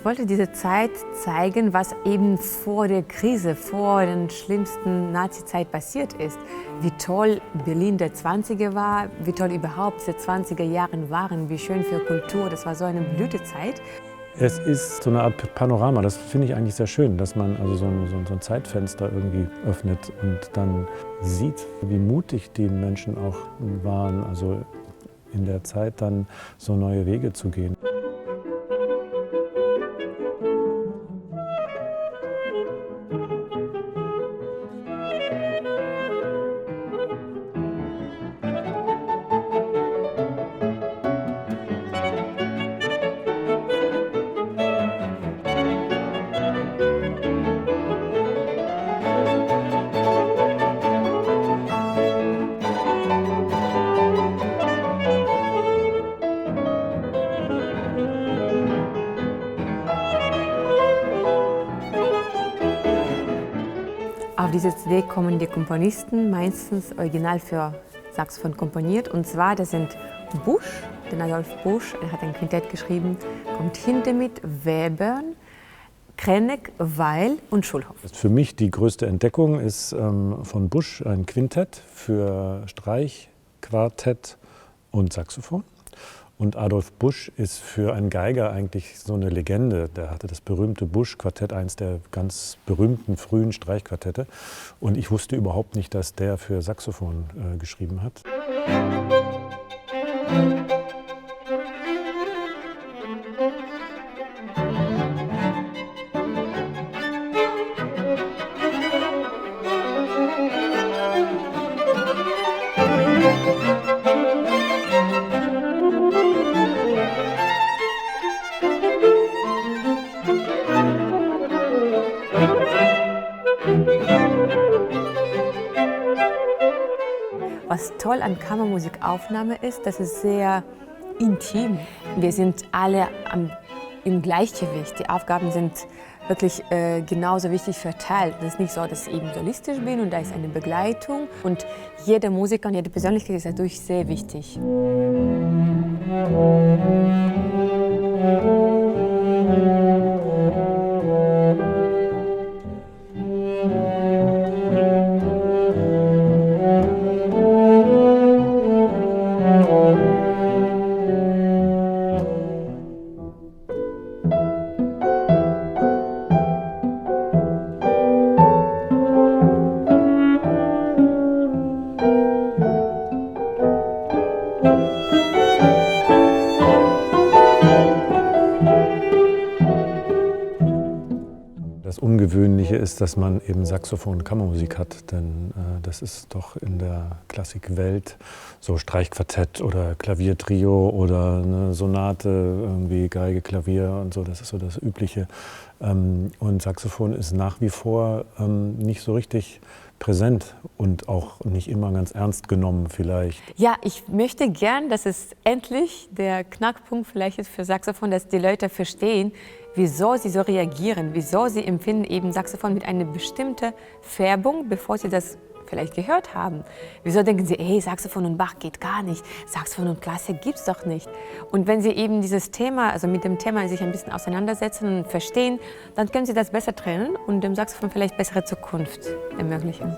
Ich wollte diese Zeit zeigen, was eben vor der Krise, vor der schlimmsten Nazi-Zeit passiert ist. Wie toll Berlin der 20er war, wie toll überhaupt diese 20er Jahre waren, wie schön für Kultur, das war so eine Blütezeit. Es ist so eine Art Panorama, das finde ich eigentlich sehr schön, dass man also so ein Zeitfenster irgendwie öffnet und dann sieht, wie mutig die Menschen auch waren, also in der Zeit dann so neue Wege zu gehen. Auf diese CD kommen die Komponisten meistens original für Saxophon komponiert. Und zwar, das sind Busch, den Adolf Busch, er hat ein Quintett geschrieben, kommt hinter mit Webern, Krenek, Weil und Schulhoff. Für mich die größte Entdeckung ist von Busch ein Quintett für Streich, Quartett und Saxophon. Und Adolf Busch ist für einen Geiger eigentlich so eine Legende. Der hatte das berühmte Busch-Quartett, eins der ganz berühmten frühen Streichquartette. Und ich wusste überhaupt nicht, dass der für Saxophon geschrieben hat. Was toll an Kammermusikaufnahme ist, das ist sehr intim. Wir sind alle im Gleichgewicht. Die Aufgaben sind wirklich genauso wichtig verteilt. Es ist nicht so, dass ich eben solistisch bin und da ist eine Begleitung. Und jeder Musiker und jede Persönlichkeit ist dadurch sehr wichtig. Das Ungewöhnliche ist, dass man eben Saxophon und Kammermusik hat, denn das ist doch in der Klassikwelt so Streichquartett oder Klaviertrio oder eine Sonate, irgendwie Geige, Klavier und so, das ist so das Übliche. Und Saxophon ist nach wie vor nicht so richtig präsent und auch nicht immer ganz ernst genommen vielleicht. Ja, ich möchte gern, dass es endlich der Knackpunkt vielleicht ist für Saxophon, dass die Leute verstehen, wieso sie so reagieren, wieso sie empfinden eben Saxophon mit einer bestimmten Färbung, bevor sie das vielleicht gehört haben. Wieso denken sie, hey, Saxophon und Bach geht gar nicht, Saxophon und Klassik gibt's doch nicht. Und wenn sie eben dieses Thema, also mit dem Thema sich ein bisschen auseinandersetzen und verstehen, dann können sie das besser trennen und dem Saxophon vielleicht bessere Zukunft ermöglichen.